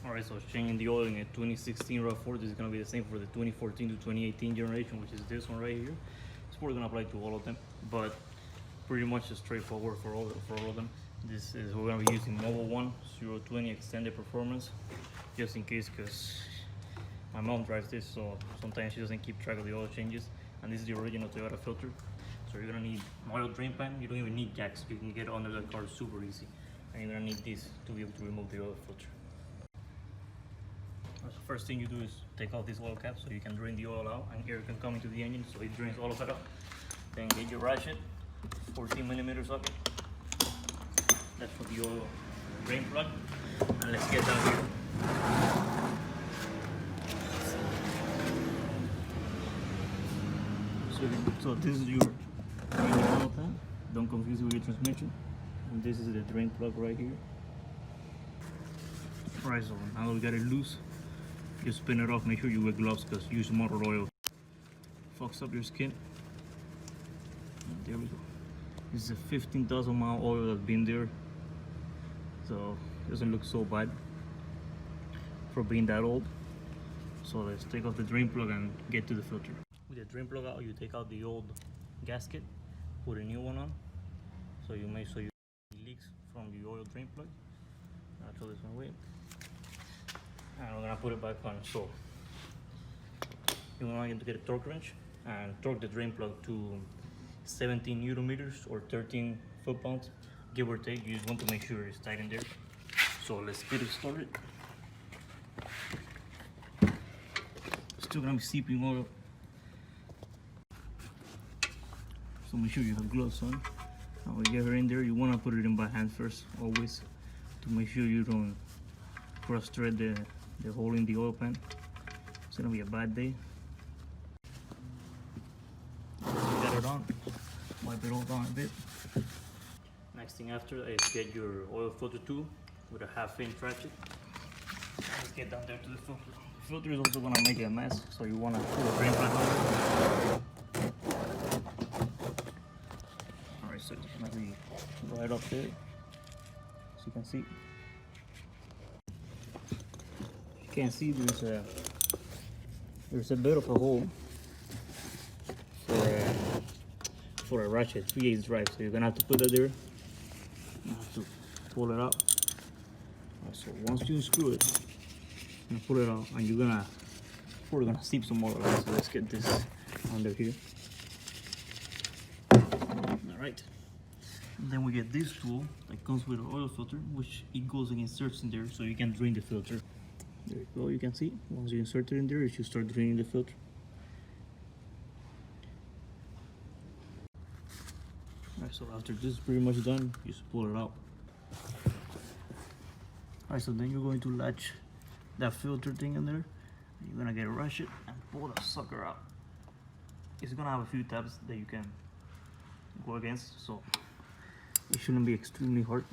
Alright, so changing the oil in a 2016 Rav4. This is going to be the same for the 2014 to 2018 generation, which is this one right here. It's probably going to apply to all of them, but pretty much straightforward for all of them. This is, we're going to be using Model 1 020 extended performance, just in case, because my mom drives this, so sometimes she doesn't keep track of the oil changes. And this is the original Toyota filter. So you're going to need an oil drain pan. You don't even need jacks. You can get under the car super easy. And you're going to need this to be able to remove the oil filter. So first thing you do is take off this oil cap so you can drain the oil out and air can come into the engine, so it drains all of it out. Then get your ratchet, 14mm socket. That's for the oil drain plug. And let's get down here. So this is your oil pan. Don't confuse it with your transmission. And this is the drain plug right here. Alright, so now that we got it loose, just spin it off. Make sure you wear gloves because use motor oil fucks up your skin. And there we go. This is a 15,000 mile oil that's been there, so it doesn't look so bad for being that old. So let's take off the drain plug and get to the filter. With the drain plug out, you take out the old gasket, put a new one on, so you make sure you leaks from the oil drain plug. I'll throw this one away, and we're gonna put it back on. So you want to get a torque wrench and torque the drain plug to 17 Newton meters or 13 foot-pounds, give or take. You just want to make sure it's tight in there. So let's get it started. Still gonna be seeping oil, so make sure you have gloves on. Now we get her in there. You want to put it in by hand first, always, to make sure you don't cross thread the hole in the oil pan. It's gonna be a bad day. Get it on, wipe it all down a bit. Next thing after is get your oil filter tool with a 1/2" ratchet. Let's get down there to the filter. The filter is also gonna make a mess, so you wanna pull the drain pan on. Alright, so it's gonna be right up there, as you can see. You can't see, there's a bit of a hole for a ratchet, 3/8 drive, so you're gonna have to put it there. You have to pull it out. Right, so once you unscrew it, you're gonna pull it out, and you're probably gonna seep some more. So let's get this under here. All right. And then we get this tool that comes with an oil filter, which it goes and inserts in there, so you can drain the filter. There you go. You can see once you insert it in there, it should start draining the filter. Alright, so after this is pretty much done, you just pull it out. Alright, so then you're going to latch that filter thing in there. You're gonna get a ratchet and pull the sucker out. It's gonna have a few tabs that you can go against, so it shouldn't be extremely hard,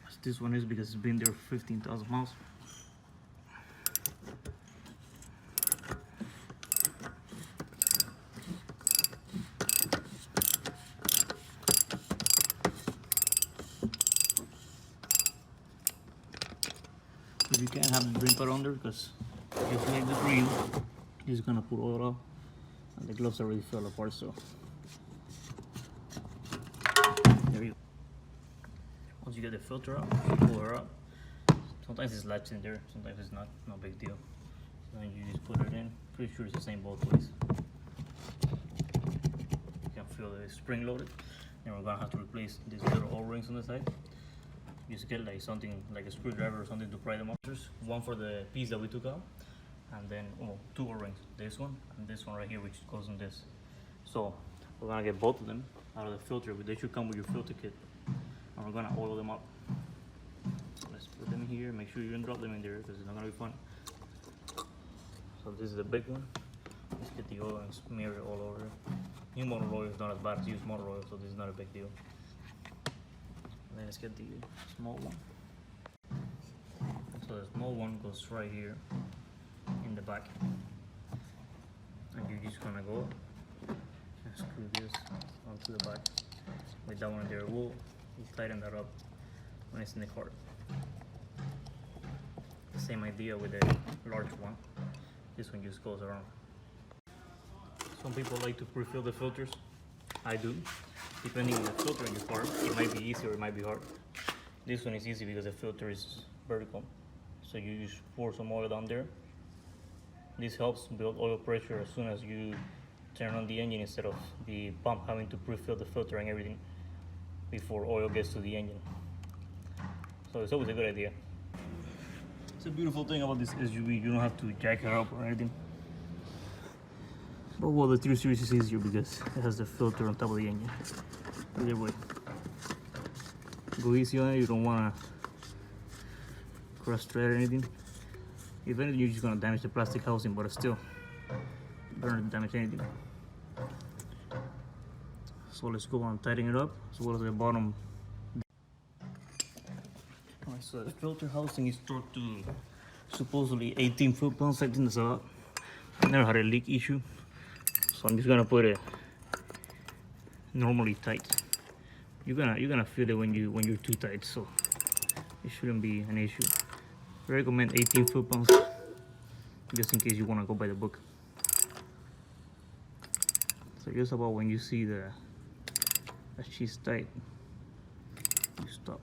as this one is, because it's been there for 15,000 miles. You can't have the drain pad under, because just like the drain, it's gonna put oil out, and the gloves already fell apart. So there you go. Once you get the filter out, you pull her out. Sometimes it's latched in there, sometimes it's not. No big deal. So then you just put it in. Pretty sure it's the same both ways. You can feel the spring loaded. And we're gonna have to replace these little O-rings on the side. Just get like something like a screwdriver or something to pry them up. One for the piece that we took out, and then 2 O-rings. This one and this one right here, which goes in this. So we're gonna get both of them out of the filter. They should come with your filter kit, and we're gonna oil them up. So let's put them here. Make sure you don't drop them in there, because it's not gonna be fun. So this is the big one. Let's get the oil and smear it all over. New motor oil is not as bad as used motor oil, so this is not a big deal. Then let's get the small one. So the small one goes right here in the back, and you're just gonna go and screw this onto the back with that one there. We'll tighten that up when it's in the cart. Same idea with the large one. This one just goes around. Some people like to pre-fill the filters. I do. Depending on the filter in your car, it might be easy or it might be hard. This one is easy because the filter is vertical. So you just pour some oil down there. This helps build oil pressure as soon as you turn on the engine, instead of the pump having to pre-fill the filter and everything before oil gets to the engine. So it's always a good idea. It's a beautiful thing about this SUV, you don't have to jack it up or anything. But well, the 3 Series is easier because it has the filter on top of the engine. Either way, go easy on it, you don't want to cross thread or anything. If anything, you're just going to damage the plastic housing, but it's still better than damage anything. So let's go on tighten it up, as well as the bottom. Alright, so the filter housing is torqued to supposedly 18 foot-pounds. I think that's a lot. I never had a leak issue, so I'm just gonna put it normally tight. You're gonna feel it when you're too tight, so it shouldn't be an issue. I recommend 18 foot-pounds, just in case you wanna go by the book. So just about when you see that she's tight, you stop.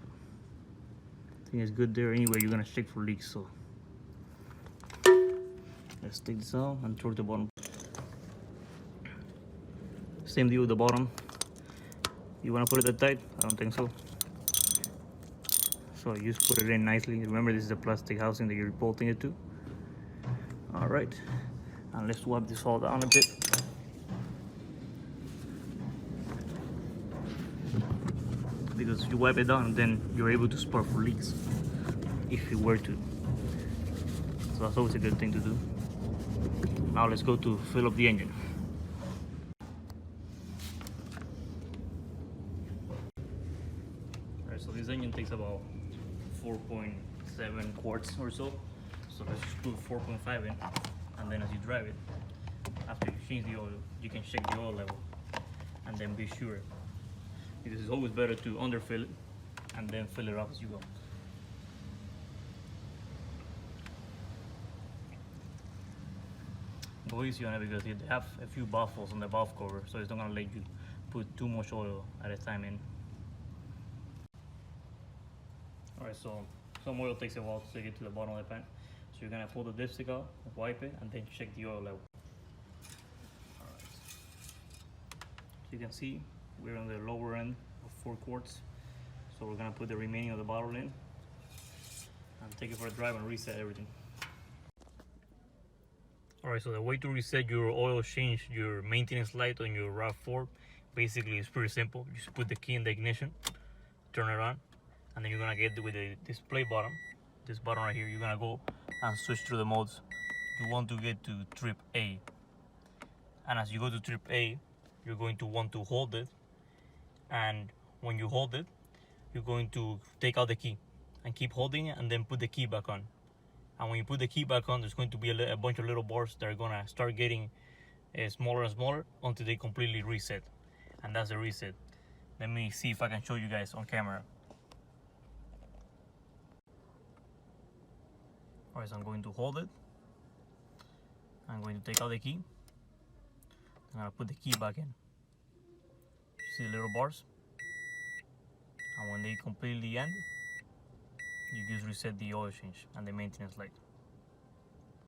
I think it's good there. Anyway, you're gonna check for leaks, so let's take this out and torque the bottom. Same deal with the bottom. You wanna put it that tight? I don't think so. So you just put it in nicely. Remember, this is the plastic housing that you're bolting it to. All right, and let's wipe this all down a bit. Because you wipe it down, and then you're able to spot for leaks if you were to. So that's always a good thing to do. Now let's go to fill up the engine. Alright, so this engine takes about 4.7 quarts or so. So let's just put 4.5 in, and then as you drive it, after you change the oil, you can check the oil level and then be sure. Because it's always better to underfill it and then fill it up as you go. Go easy on it because they have a few baffles on the valve cover, so it's not gonna let you put too much oil at a time in. Alright, so some oil takes a while to get to the bottom of the pan. So you're gonna pull the dipstick out, wipe it, and then check the oil level. Alright. So you can see we're on the lower end of 4 quarts. So we're gonna put the remaining of the bottle in and take it for a drive and reset everything. Alright, so the way to reset your oil change, your maintenance light on your Rav4, basically is pretty simple. You just put the key in the ignition, turn it on, and then you're gonna get with the display button, this button right here, you're gonna go and switch through the modes. You want to get to trip A. And as you go to trip A, you're going to want to hold it. And when you hold it, you're going to take out the key and keep holding it and then put the key back on. And when you put the key back on, there's going to be a bunch of little bars that are gonna start getting smaller and smaller until they completely reset. And that's the reset. Let me see if I can show you guys on camera. Alright, so I'm going to hold it. I'm going to take out the key. I'm gonna put the key back in. You see the little bars? And when they completely end, you just reset the oil change and the maintenance light.